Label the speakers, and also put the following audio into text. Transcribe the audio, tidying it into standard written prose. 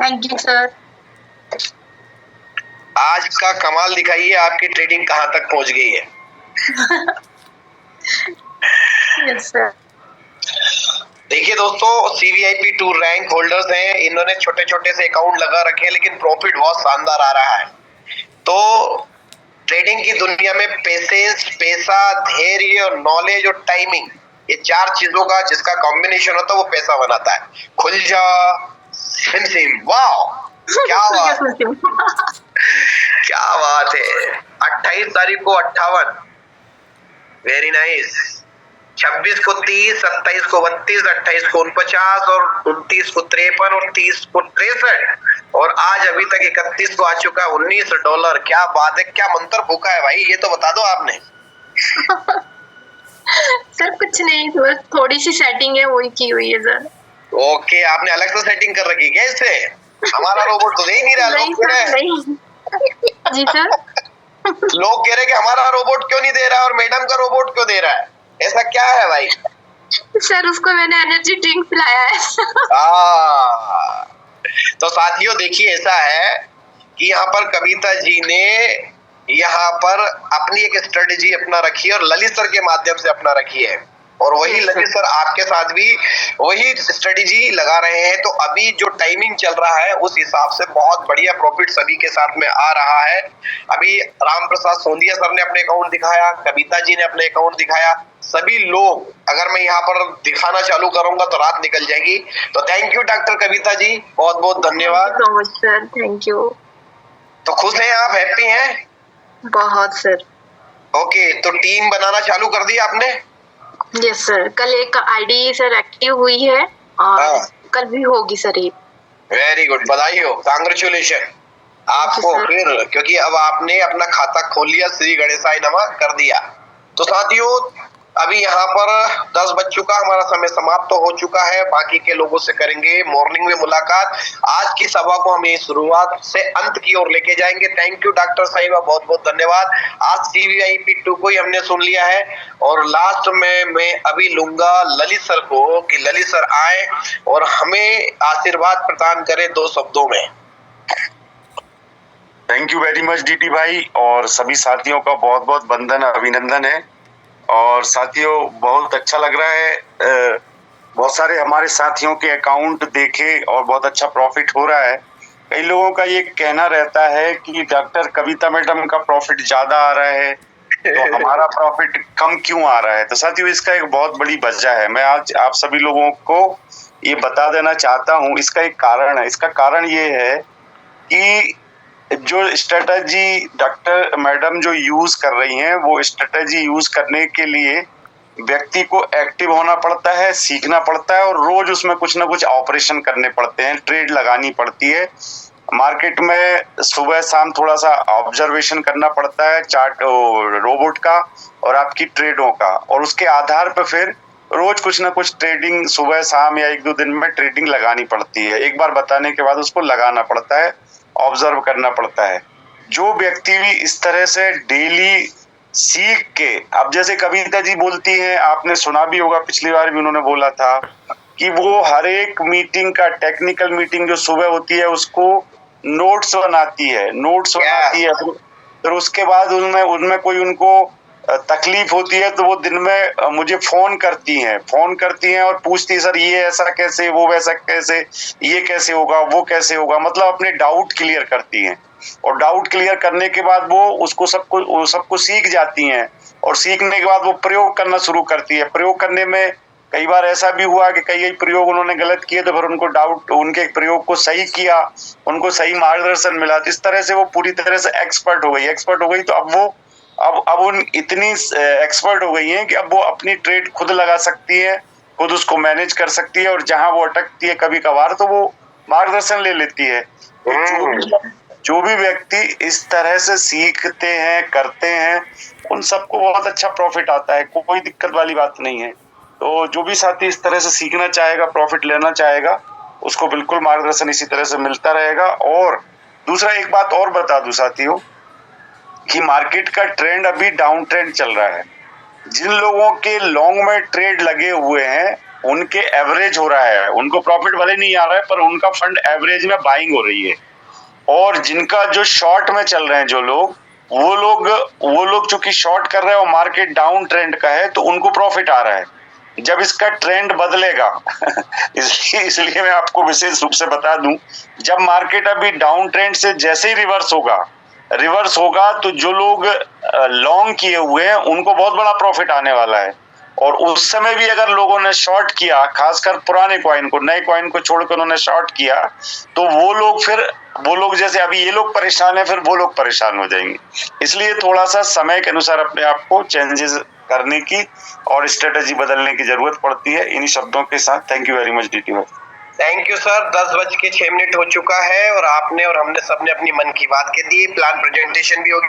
Speaker 1: Thank you sir.
Speaker 2: आज का कमाल दिखाइए, आपकी ट्रेडिंग कहाँ तक पहुंच गई है।
Speaker 1: Yes sir.
Speaker 2: देखिए दोस्तों, सीवीआईपी टूर रैंक होल्डर्स हैं, इन्होंने छोटे छोटे से अकाउंट लगा रखे हैं, लेकिन प्रॉफिट बहुत शानदार आ रहा है। तो ट्रेडिंग की दुनिया में पेशेंस, पैसा, धैर्य और नॉलेज और टाइमिंग, ये चार चीजों का जिसका कॉम्बिनेशन होता है वो पैसा बनाता है। खुल जा सिम सिम, वाह क्या बात, क्या बात है। 28 तारीख को 58, वेरी नाइस। 26 को 30, 27 को 32, 28 को 49 और 29 को 53 और 30 को 63 और आज अभी तक 31 को आ चुका है $19। क्या बात है, क्या मंत्र फूका है भाई, ये तो बता दो आपने।
Speaker 1: सर कुछ नहीं, बस थोड़ी सी सेटिंग है वही की हुई है सर।
Speaker 2: ओके, आपने अलग से सेटिंग कर रखी क्या इससे? हमारा रोबोट तो दे ही नहीं रहा।
Speaker 1: नहीं
Speaker 2: लोग कह
Speaker 1: सर,
Speaker 2: रहे
Speaker 1: नहीं। जी सर।
Speaker 2: लोग कह रहे कि हमारा रोबोट क्यों नहीं दे रहा और मैडम का रोबोट क्यों दे रहा है, ऐसा क्या है भाई?
Speaker 1: सर उसको मैंने एनर्जी ड्रिंक पिलाया है।
Speaker 2: तो साथियों देखिए, ऐसा है कि यहाँ पर कविता जी ने यहाँ पर अपनी एक स्ट्रेटेजी अपना रखी है और ललित सर के माध्यम से अपना रखी है, और वही ललित सर आपके साथ भी वही स्ट्रेटेजी लगा रहे हैं। तो अभी जो टाइमिंग चल रहा है उस हिसाब से बहुत बढ़िया प्रॉफिट सभी के साथ में आ रहा है। अभी राम प्रसाद सोंदिया सर ने अपने अकाउंट दिखाया, कविता जी ने अपने अकाउंट दिखाया, सभी लोग, अगर मैं यहाँ पर दिखाना चालू करूंगा तो रात निकल जाएगी। तो thank you doctor Kavita ji, बहुत बहुत धन्यवाद।
Speaker 1: So much sir, thank you.
Speaker 2: तो खुश हैं आप, हैप्पी हैं?
Speaker 1: बहुत सर।
Speaker 2: ओके, तो टीम बनाना चालू कर दी आपने?
Speaker 1: यस सर, कल एक आईडी सर एक्टिव हुई है और कल भी होगी सर एक।
Speaker 2: वेरी गुड, बधाई हो, कांग्रेचुलेशन आपको फिर, क्योंकि अब आपने अपना खाता खोल लिया, श्री गणेशाय नमः कर दिया। तो साथियों अभी यहाँ पर 10 बज चुका, हमारा समय समाप्त तो हो चुका है, बाकी के लोगों से करेंगे मॉर्निंग में मुलाकात। आज की सभा को हम शुरुआत से अंत की ओर लेके जाएंगे। थैंक यू डॉक्टर साहिबा, बहुत बहुत धन्यवाद। आज सीवीआईपी 2 को ही हमने सुन लिया है और लास्ट में मैं अभी लूंगा ललित सर को कि ललित सर आए और हमें आशीर्वाद प्रदान करें 2 शब्दों में।
Speaker 3: Thank you very much DT भाई, और सभी साथियों का बहुत बहुत वंदन अभिनंदन है। और साथियों बहुत अच्छा लग रहा है, बहुत सारे हमारे साथियों के अकाउंट देखे और बहुत अच्छा प्रॉफिट हो रहा है। कई लोगों का ये कहना रहता है कि डॉक्टर कविता मैडम का प्रॉफिट ज्यादा आ रहा है तो हमारा प्रॉफिट कम क्यों आ रहा है। तो साथियों इसका एक बहुत बड़ी वजह है, मैं आज आप सभी लोगों को ये बता देना चाहता हूँ। इसका एक कारण है, इसका कारण ये है कि जो स्ट्रेटजी डॉक्टर मैडम जो यूज कर रही हैं, वो स्ट्रेटजी यूज करने के लिए व्यक्ति को एक्टिव होना पड़ता है, सीखना पड़ता है और रोज उसमें कुछ ना कुछ ऑपरेशन करने पड़ते हैं, ट्रेड लगानी पड़ती है। मार्केट में सुबह शाम थोड़ा सा ऑब्जर्वेशन करना पड़ता है चार्ट रोबोट का और आपकी ट्रेडों का, और उसके आधार पर फिर रोज कुछ ना कुछ ट्रेडिंग सुबह शाम या 1-2 दिन में ट्रेडिंग लगानी पड़ती है। एक बार बताने के बाद उसको लगाना पड़ता है, ऑब्जर्व करना पड़ता है। जो व्यक्ति भी इस तरह से डेली सीख के, अब जैसे कविता जी बोलती हैं, आपने सुना भी होगा, पिछली बार भी उन्होंने बोला था कि वो हर एक मीटिंग का, टेक्निकल मीटिंग जो सुबह होती है उसको नोट्स बनाती है, फिर उसके बाद उनमें कोई उनको तकलीफ होती है तो वो दिन में मुझे फोन करती हैं और पूछती है, सर ये ऐसा कैसे, वो वैसा कैसे, ये कैसे होगा, वो कैसे होगा, मतलब अपने डाउट क्लियर करती हैं। और डाउट क्लियर करने के बाद वो उसको सबको सीख जाती हैं और सीखने के बाद वो प्रयोग करना शुरू करती है। प्रयोग करने में कई बार ऐसा भी हुआ कि कई प्रयोग उन्होंने गलत किए तो फिर उनको डाउट, उनके प्रयोग को सही किया, उनको सही मार्गदर्शन मिला। तो इस तरह से वो पूरी तरह से एक्सपर्ट हो गई। तो अब वो अब उन इतनी एक्सपर्ट हो गई हैं कि अब वो अपनी ट्रेड खुद लगा सकती है, खुद उसको मैनेज कर सकती है, और जहां वो अटकती है कभी कभार तो वो मार्गदर्शन ले लेती है। जो भी व्यक्ति इस तरह से सीखते हैं, करते हैं, उन सबको बहुत अच्छा प्रॉफिट आता है, कोई दिक्कत वाली बात नहीं है। तो जो भी साथी इस तरह से सीखना चाहेगा, प्रॉफिट लेना चाहेगा, उसको बिल्कुल मार्गदर्शन इसी तरह से मिलता रहेगा। और दूसरा एक बात और बता दूं साथियों कि मार्केट का ट्रेंड अभी डाउन ट्रेंड चल रहा है। जिन लोगों के लॉन्ग में ट्रेड लगे हुए हैं उनके एवरेज हो रहा है, उनको प्रॉफिट भले नहीं आ रहा है पर उनका फंड एवरेज में बाइंग हो रही है। और जिनका जो शॉर्ट में चल रहे हैं जो लोग, वो लोग चूंकि शॉर्ट कर रहे हैं और मार्केट डाउन ट्रेंड का है तो उनको प्रॉफिट आ रहा है। जब इसका ट्रेंड बदलेगा इसलिए मैं आपको विशेष रूप से बता दूं, जब मार्केट अभी डाउन ट्रेंड से जैसे ही रिवर्स होगा तो जो लोग लॉन्ग किए हुए हैं उनको बहुत बड़ा प्रॉफिट आने वाला है। और उस समय भी अगर लोगों ने शॉर्ट किया, खासकर पुराने कॉइन को, नए कॉइन को छोड़कर उन्होंने शॉर्ट किया, तो वो लोग जैसे अभी ये लोग परेशान है, फिर वो लोग परेशान हो जाएंगे। इसलिए थोड़ा सा समय के अनुसार अपने आप को चेंजेस करने की और स्ट्रेटेजी बदलने की जरूरत पड़ती है। इन्हीं शब्दों के साथ thank you very much DT भाई।
Speaker 2: Thank you sir. 10:06 हो चुका है और आपने और हमने सबने अपनी मन की बात कह दी। प्लान प्रेजेंटेशन भी होगी।